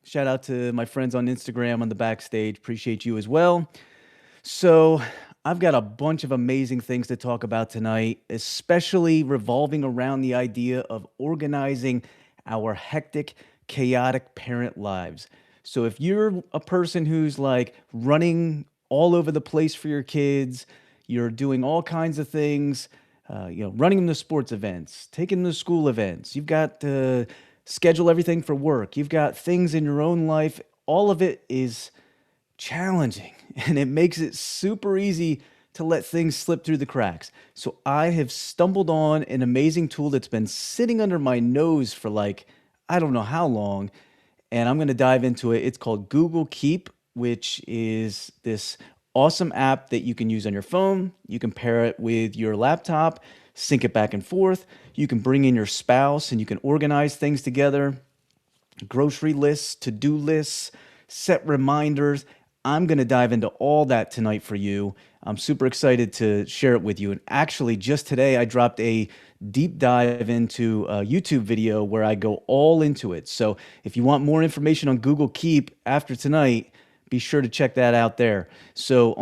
Shout out to my friends on Instagram on the backstage. Appreciate you as well. So, I've got a bunch of amazing things to talk about tonight, especially revolving around the idea of organizing our hectic, chaotic parent lives. So, if you're a person who's like running all over the place for your kids, you're doing all kinds of things, running them to sports events, taking them to school events, you've got to schedule everything for work, you've got things in your own life, all of it is challenging and it makes it super easy to let things slip through the cracks. So I have stumbled on an amazing tool that's been sitting under my nose for like, I don't know how long, and I'm going to dive into it. It's called Google Keep, which is this awesome app that you can use on your phone. You can pair it with your laptop, sync it back and forth. You can bring in your spouse and you can organize things together, grocery lists, to-do lists, set reminders. I'm going to dive into all that tonight for you. I'm super excited to share it with you. And actually, just today, I dropped a deep dive into a YouTube video where I go all into it. So if you want more information on Google Keep after tonight, be sure to check that out there. So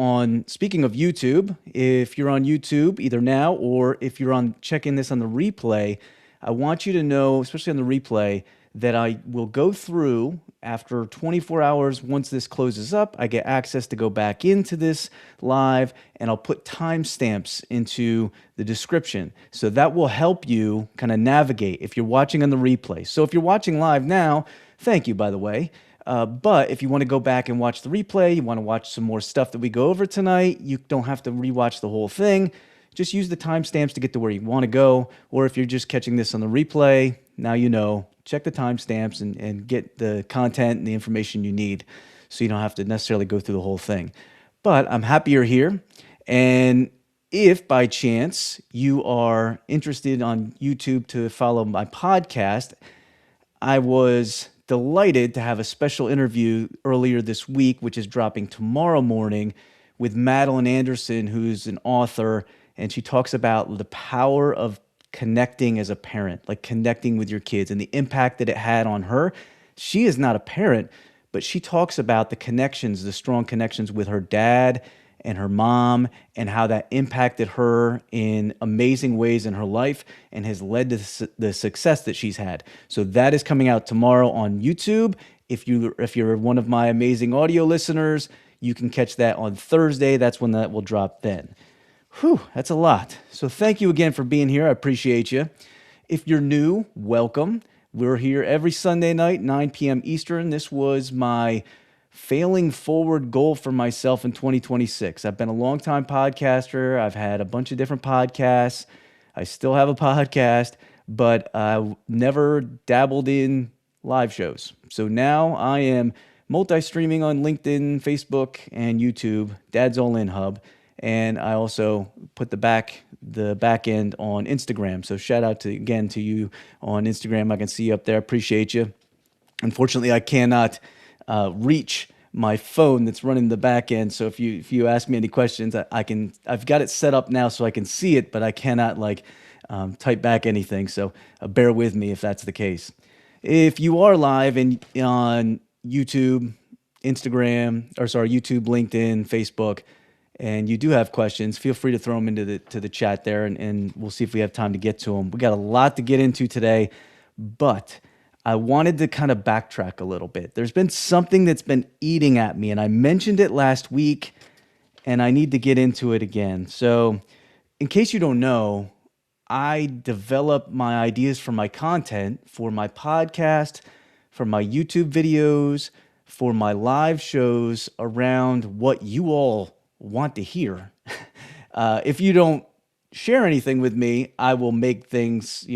speaking of YouTube, if you're on YouTube either now or if you're on checking this on the replay, I want you to know, especially on the replay, that I will go through after 24 hours. Once this closes up, I get access to go back into this live, and I'll put timestamps into the description. So that will help you kind of navigate if you're watching on the replay. So if you're watching live now, thank you, by the way. But if you want to go back and watch the replay, you want to watch some more stuff that we go over tonight, you don't have to rewatch the whole thing. Just use the timestamps to get to where you want to go. Or if you're just catching this on the replay, now you know, check the timestamps and get the content and the information you need so you don't have to necessarily go through the whole thing. But I'm happy you're here. And if by chance you are interested on YouTube to follow my podcast, I was delighted to have a special interview earlier this week, which is dropping tomorrow morning, with Madeline Anderson, who's an author, and she talks about the power of connecting as a parent, like connecting with your kids and the impact that it had on her. She is not a parent, but she talks about the connections, the strong connections with her dad and her mom, and how that impacted her in amazing ways in her life and has led to the success that she's had. So that is coming out tomorrow on YouTube. If you're one of my amazing audio listeners, you can catch that on Thursday. That's when that will drop then. Whew, that's a lot. So thank you again for being here. I appreciate you. If you're new, welcome. We're here every Sunday night, 9 p.m. Eastern. This was my failing forward goal for myself in 2026. I've been a longtime podcaster. I've had a bunch of different podcasts. I still have a podcast, but I never dabbled in live shows. So now I am multi-streaming on LinkedIn, Facebook, and YouTube, Dad's All In Hub. And I also put the back end on Instagram. So shout out again to you on Instagram. I can see you up there. Appreciate you. Unfortunately, I cannot reach my phone that's running the back end. So if you ask me any questions, I've got it set up now so I can see it, but I cannot type back anything. So bear with me if that's the case. If you are live and on YouTube, YouTube, LinkedIn, Facebook, and you do have questions, feel free to throw them into the chat there, and we'll see if we have time to get to them. We got a lot to get into today, but I wanted to kind of backtrack a little bit. There's been something that's been eating at me, and I mentioned it last week, and I need to get into it again. So in case you don't know, I develop my ideas for my content, for my podcast, for my YouTube videos, for my live shows around what you all want to hear. If you don't share anything with me, I will make things,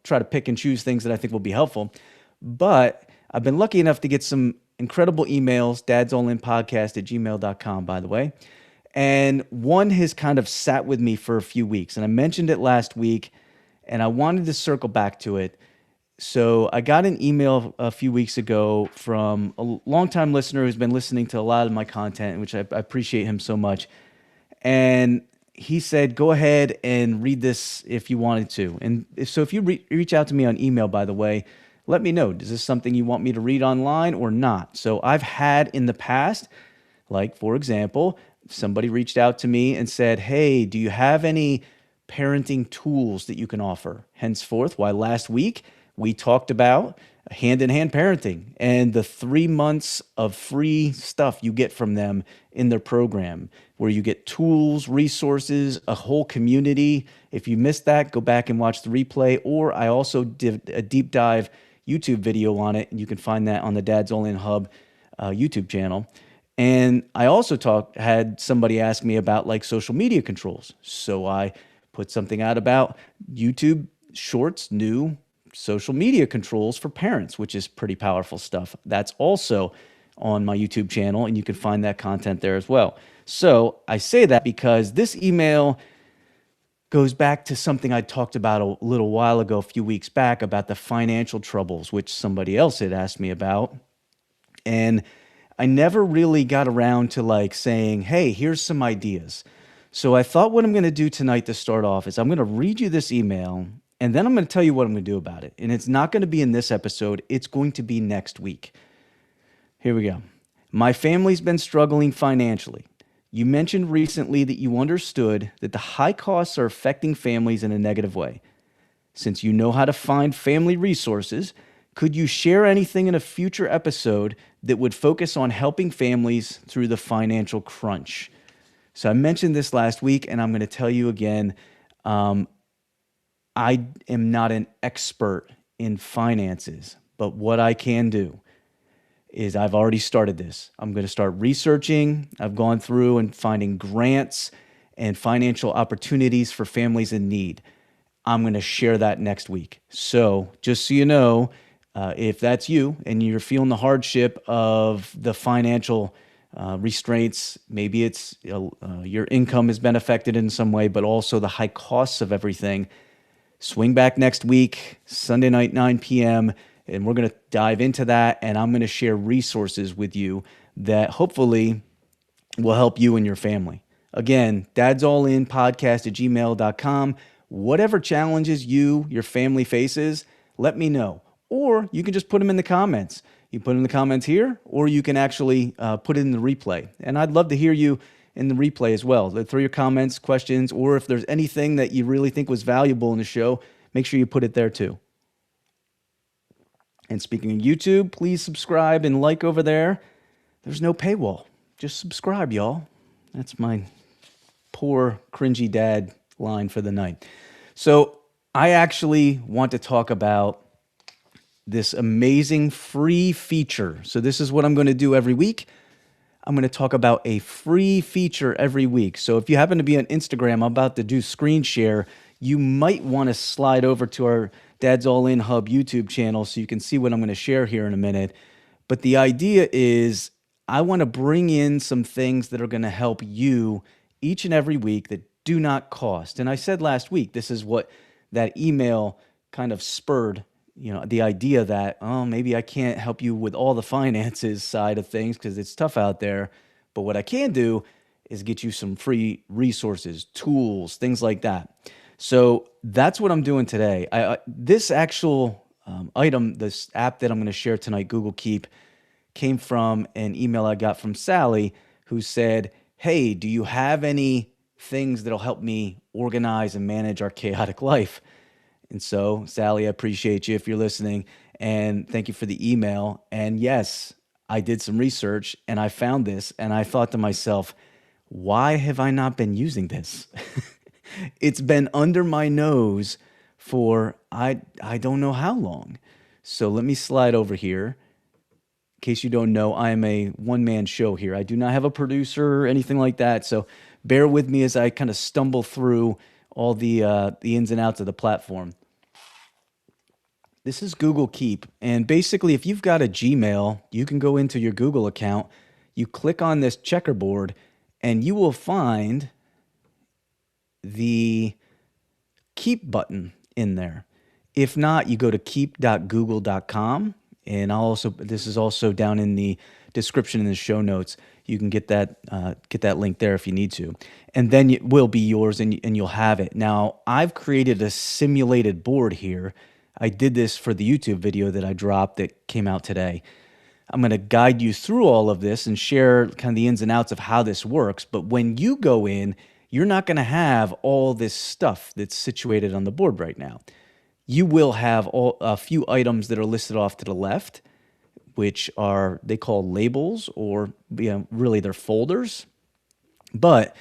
try to pick and choose things that I think will be helpful. But I've been lucky enough to get some incredible emails, dadsalllinpodcast@gmail.com, by the way. And one has kind of sat with me for a few weeks. And I mentioned it last week, and I wanted to circle back to it. So I got an email a few weeks ago from a longtime listener who's been listening to a lot of my content, which I appreciate him so much. And he said, go ahead and read this if you wanted to. And so if you reach out to me on email, by the way, let me know. Is this something you want me to read online or not? So I've had in the past, like, for example, somebody reached out to me and said, hey, do you have any parenting tools that you can offer? Henceforth, why last week we talked about hand in hand parenting and the 3 months of free stuff you get from them in their program, where you get tools, resources, a whole community. If you missed that, go back and watch the replay. Or I also did a deep dive YouTube video on it, and you can find that on the Dad's All In Hub YouTube channel. And I also had somebody ask me about like social media controls. So I put something out about YouTube Shorts, new social media controls for parents, which is pretty powerful stuff. That's also on my YouTube channel, and you can find that content there as well. So I say that because this email goes back to something I talked about a little while ago, a few weeks back, about the financial troubles, which somebody else had asked me about. And I never really got around to like saying, hey, here's some ideas. So I thought what I'm going to do tonight to start off is I'm going to read you this email, and then I'm going to tell you what I'm going to do about it. And it's not going to be in this episode. It's going to be next week. Here we go. My family's been struggling financially. You mentioned recently that you understood that the high costs are affecting families in a negative way. Since you know how to find family resources, could you share anything in a future episode that would focus on helping families through the financial crunch? So I mentioned this last week, and I'm going to tell you again. I am not an expert in finances, but what I can do is I've already started this. I'm going to start researching. I've gone through and finding grants and financial opportunities for families in need. I'm going to share that next week. So just so you know, if that's you and you're feeling the hardship of the financial restraints, maybe it's your income has been affected in some way, but also the high costs of everything, swing back next week, Sunday night, 9 p.m., and we're going to dive into that, and I'm going to share resources with you that hopefully will help you and your family. Again, dadsallin podcast@gmail.com. Whatever challenges your family faces, let me know. Or you can just put them in the comments. You put them in the comments here, or you can actually put it in the replay. And I'd love to hear you in the replay as well. Throw your comments, questions, or if there's anything that you really think was valuable in the show, make sure you put it there too. And speaking of YouTube, please subscribe and like over there. There's no paywall. Just subscribe, y'all. That's my poor, cringy dad line for the night. So I actually want to talk about this amazing free feature. So this is what I'm going to do every week. I'm going to talk about a free feature every week. So if you happen to be on Instagram, I'm about to do screen share. You might want to slide over to our Dad's All In Hub YouTube channel so you can see what I'm going to share here in a minute. But the idea is I want to bring in some things that are going to help you each and every week that do not cost. And I said last week, this is what that email kind of spurred, the idea that, oh, maybe I can't help you with all the finances side of things because it's tough out there. But what I can do is get you some free resources, tools, things like that. So that's what I'm doing today. This actual item, this app that I'm going to share tonight, Google Keep, came from an email I got from Sally, who said, hey, do you have any things that'll help me organize and manage our chaotic life? And so, Sally, I appreciate you if you're listening, and thank you for the email. And yes, I did some research and I found this, and I thought to myself, why have I not been using this? It's been under my nose for I don't know how long. So let me slide over here. In case you don't know, I am a one-man show here. I do not have a producer or anything like that. So bear with me as I kind of stumble through all the ins and outs of the platform. This is Google Keep. And basically, if you've got a Gmail, you can go into your Google account, you click on this checkerboard, and you will find the Keep button in there. If not, you go to keep.google.com, and this is also down in the description in the show notes. You can get that link there if you need to, and then it will be yours, and you'll have it. Now, I've created a simulated board here I did this for the YouTube video that I dropped that came out today. I'm going to guide you through all of this and share kind of the ins and outs of how this works. But when you go in, you're not going to have all this stuff that's situated on the board right now. You will have a few items that are listed off to the left, which are they call labels, or really they're folders. But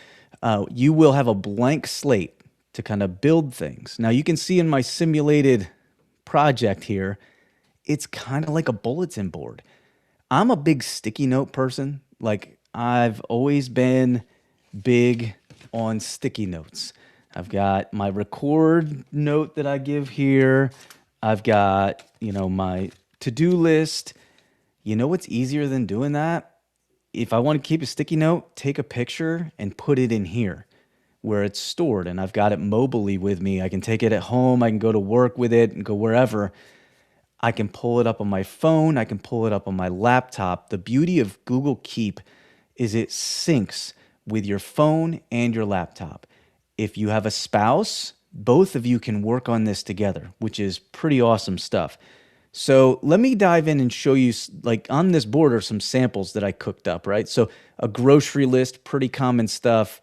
you will have a blank slate to kind of build things. Now you can see in my simulated project here, it's kind of like a bulletin board. I'm a big sticky note person. Like I've always been big on sticky notes. I've got my record note that I give here. I've got, my to-do list. You know what's easier than doing that? If I want to keep a sticky note, take a picture and put it in here where it's stored. And I've got it mobily with me. I can take it at home. I can go to work with it and go wherever. I can pull it up on my phone. I can pull it up on my laptop. The beauty of Google Keep is it syncs with your phone and your laptop. If you have a spouse, both of you can work on this together, which is pretty awesome stuff. So let me dive in and show you, like on this board are some samples that I cooked up, right? So a grocery list, pretty common stuff,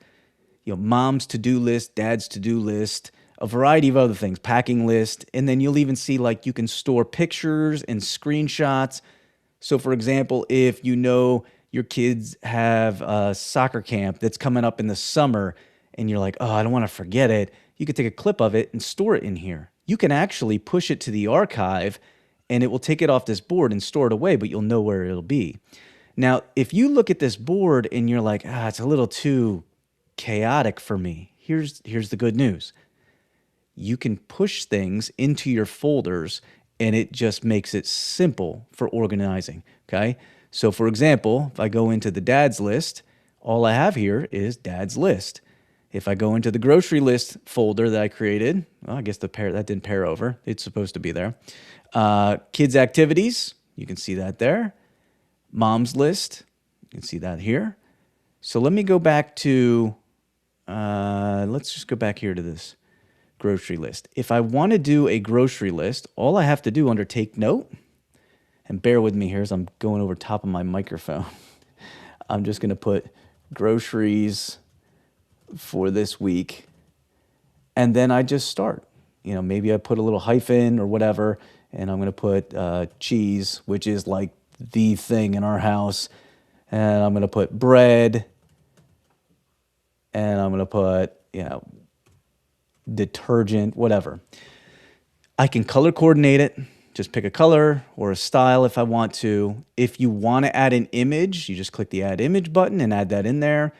mom's to-do list, dad's to-do list, a variety of other things, packing list, and then you'll even see like you can store pictures and screenshots. So for example, if your kids have a soccer camp that's coming up in the summer and you're like, oh, I don't want to forget it, you could take a clip of it and store it in here. You can actually push it to the archive and it will take it off this board and store it away, but you'll know where it'll be. Now, if you look at this board and you're like, it's a little too chaotic for me, here's the good news. You can push things into your folders and it just makes it simple for organizing, okay? So for example, if I go into the dad's list, all I have here is dad's list. If I go into the grocery list folder that I created, well, I guess that didn't pair over. It's supposed to be there. Kids activities, you can see that there. Mom's list, you can see that here. So let me go back to, let's just go back here to this grocery list. If I want to do a grocery list, all I have to do under take note, and bear with me here as I'm going over top of my microphone. I'm just going to put groceries for this week. And then I just start. Maybe I put a little hyphen or whatever, and I'm going to put cheese, which is like the thing in our house. And I'm going to put bread. And I'm going to put, detergent, whatever. I can color coordinate it. Just pick a color or a style if I want to. If you want to add an image, you just click the Add Image button and add that in there.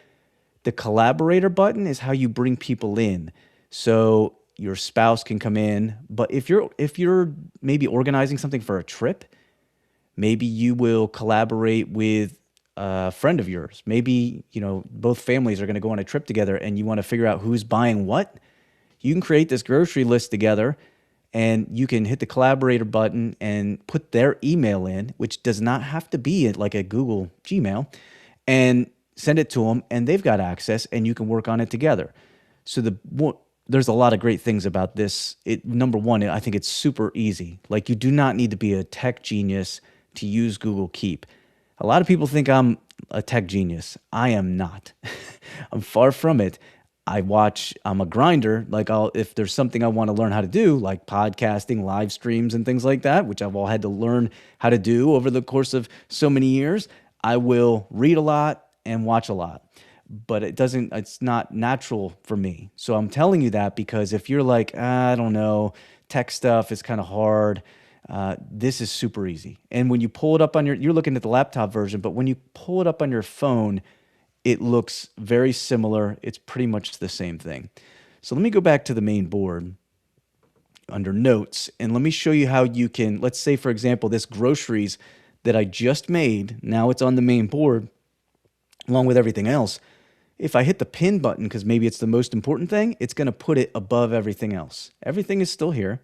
The Collaborator button is how you bring people in. So your spouse can come in, but if you're maybe organizing something for a trip, maybe you will collaborate with a friend of yours. Maybe, both families are going to go on a trip together and you want to figure out who's buying what. You can create this grocery list together. And you can hit the Collaborator button and put their email in, which does not have to be like a Google Gmail, and send it to them, and they've got access, and you can work on it together. So there's a lot of great things about this. Number one, I think it's super easy. Like you do not need to be a tech genius to use Google Keep. A lot of people think I'm a tech genius. I am not. I'm far from it. I'm a grinder. Like if there's something I want to learn how to do, like podcasting, live streams and things like that, which I've all had to learn how to do over the course of so many years, I will read a lot and watch a lot, but it's not natural for me. So I'm telling you that because if you're like, I don't know, tech stuff is kind of hard, this is super easy. And when you pull it up you're looking at the laptop version, but when you pull it up on your phone, it looks very similar. It's pretty much the same thing. So let me go back to the main board under notes, and let me show you how you can, let's say, for example, this groceries that I just made, now it's on the main board along with everything else. If I hit the pin button, because maybe it's the most important thing, it's going to put it above everything else. Everything is still here,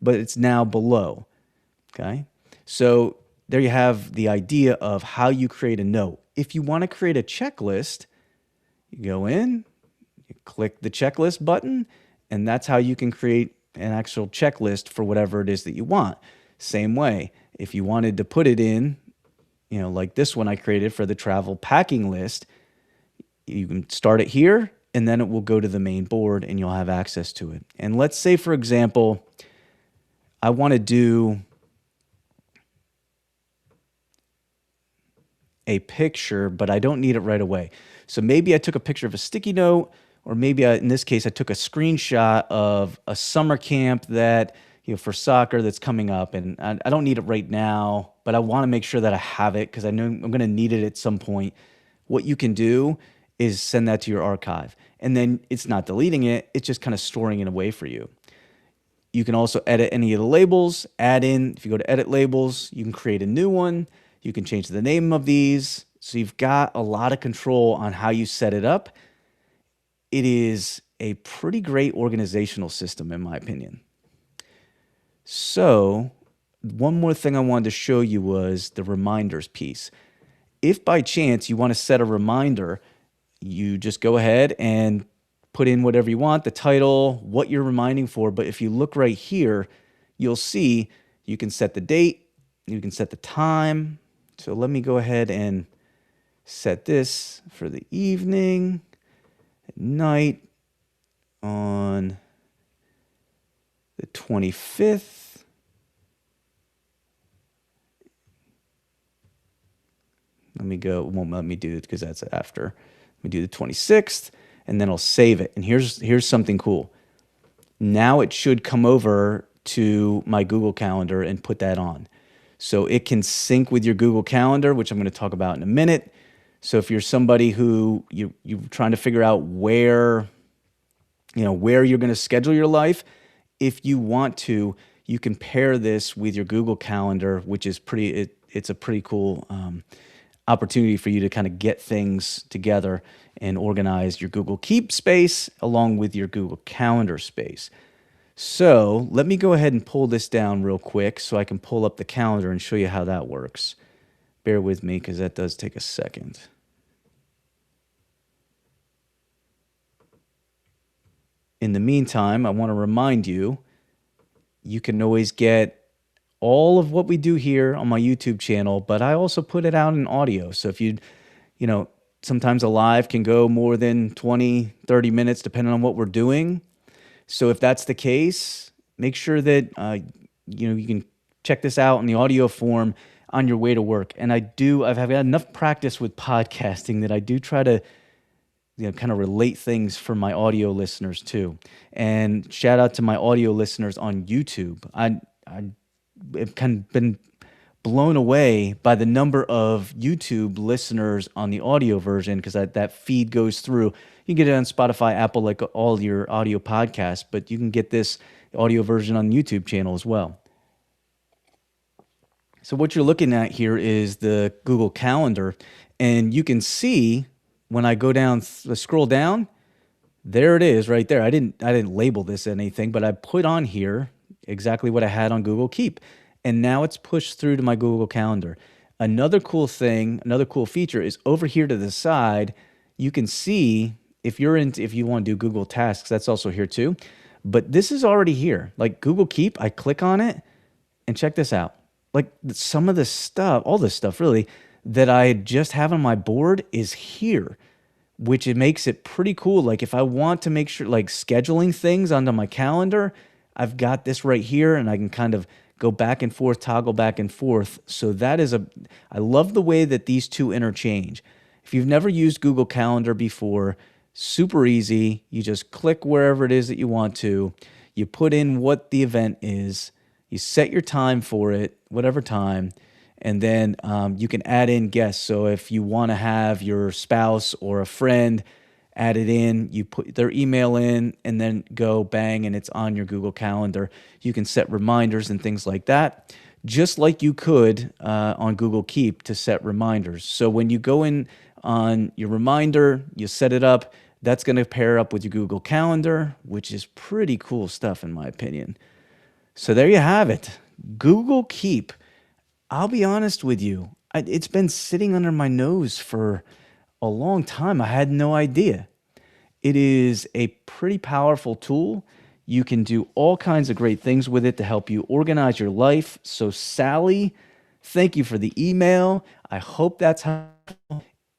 but it's now below. Okay? So there you have the idea of how you create a note. If you want to create a checklist, you go in, you click the checklist button, and that's how you can create an actual checklist for whatever it is that you want. Same way, if you wanted to put it in, like this one I created for the travel packing list, you can start it here and then it will go to the main board and you'll have access to it. And let's say, for example, I want to do a picture, but I don't need it right away. So maybe I took a picture of a sticky note, or maybe in this case, I took a screenshot of a summer camp that, for soccer that's coming up. And I don't need it right now, but I want to make sure that I have it because I know I'm going to need it at some point. What you can do is send that to your archive. And then it's not deleting it, it's just kind of storing it away for you. You can also edit any of the labels, add in, if you go to edit labels, you can create a new one. You can change the name of these. So you've got a lot of control on how you set it up. It is a pretty great organizational system, in my opinion. So one more thing I wanted to show you was the reminders piece. If by chance you want to set a reminder, you just go ahead and put in whatever you want, the title, what you're reminding for. But if you look right here, you'll see you can set the date, you can set the time. So let me go ahead and set this for the evening, at night on the 25th. Let me go, it won't let me do it because that's after. Let me do the 26th and then I'll save it. And here's something cool. Now it should come over to my Google Calendar and put that on. So it can sync with your Google Calendar, which I'm going to talk about in a minute. So if you're somebody who you're trying to figure out where you're going to schedule your life, if you want to, you can pair this with your Google Calendar, which is it's a pretty cool opportunity for you to kind of get things together and organize your Google Keep space along with your Google Calendar space. So let me go ahead and pull this down real quick so I can pull up the calendar and show you how that works. Bear with me because that does take a second. In the meantime, I want to remind you, you can always get all of what we do here on my YouTube channel, but I also put it out in audio. So if sometimes a live can go more than 20, 30 minutes depending on what we're doing. So if that's the case, make sure that you can check this out in the audio form on your way to work. And I've had enough practice with podcasting that I do try to kind of relate things for my audio listeners too. And shout out to my audio listeners on YouTube. I've kind of been blown away by the number of YouTube listeners on the audio version because that feed goes through. You can get it on Spotify, Apple, like all your audio podcasts, but you can get this audio version on the YouTube channel as well. So what you're looking at here is the Google Calendar, and you can see when I go down, scroll down, there it is right there. I didn't label this anything, but I put on here exactly what I had on Google Keep. And now it's pushed through to my Google Calendar. Another cool feature is over here to the side, you can see if you want to do Google Tasks, that's also here too. But this is already here. Like Google Keep, I click on it and check this out. Like some of the stuff, all this stuff really, that I just have on my board is here, which it makes it pretty cool. Like if I want to make sure, like scheduling things onto my calendar, I've got this right here and I can kind of go back and forth, toggle back and forth. So I love the way that these two interchange. If you've never used Google Calendar before, super easy. You just click wherever it is that you want to. You put in what the event is. You set your time for it, whatever time. And then you can add in guests. So if you want to have your spouse or a friend add it in, you put their email in, and then go bang, and it's on your Google Calendar. You can set reminders and things like that, just like you could on Google Keep to set reminders. So when you go in on your reminder, you set it up, that's going to pair up with your Google Calendar, which is pretty cool stuff in my opinion. So there you have it, Google Keep. I'll be honest with you, it's been sitting under my nose for a long time. I had no idea. It is a pretty powerful tool. You can do all kinds of great things with it to help you organize your life. So, Sally, thank you for the email. I hope that's how.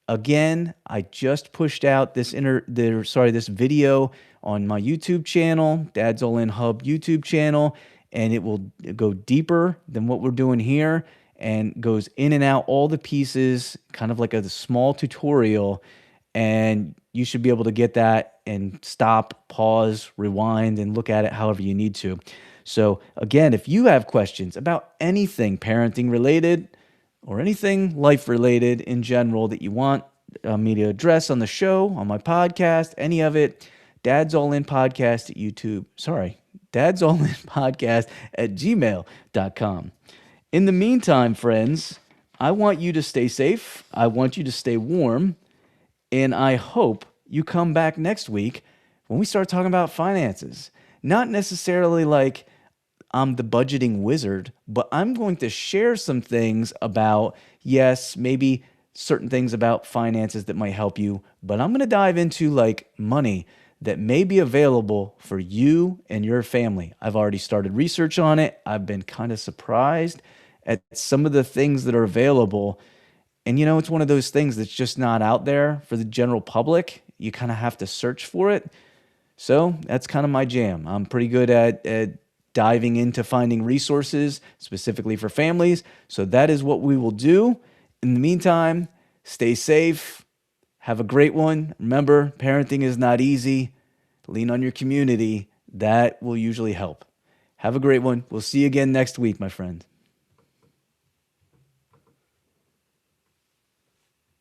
Again, I just pushed out this video on my YouTube channel, Dad's All In Hub YouTube channel, and it will go deeper than what we're doing here and goes in and out all the pieces, kind of like a small tutorial. And you should be able to get that and stop, pause, rewind, and look at it however you need to. So, again, if you have questions about anything parenting related, or anything life related in general that you want me to address on the show, on my podcast, any of it, Dad's All In Podcast at YouTube. Sorry, Dad's All In Podcast at gmail.com. In the meantime, friends, I want you to stay safe. I want you to stay warm. And I hope you come back next week when we start talking about finances. Not necessarily like I'm the budgeting wizard, but I'm going to share some things about, yes, maybe certain things about finances that might help you, but I'm going to dive into like money that may be available for you and your family. I've already started research on it. I've been kind of surprised at some of the things that are available. And it's one of those things that's just not out there for the general public. You kind of have to search for it. So that's kind of my jam. I'm pretty good at diving into finding resources specifically for families. So that is what we will do. In the meantime, stay safe. Have a great one. Remember, parenting is not easy. Lean on your community. That will usually help. Have a great one. We'll see you again next week, my friend.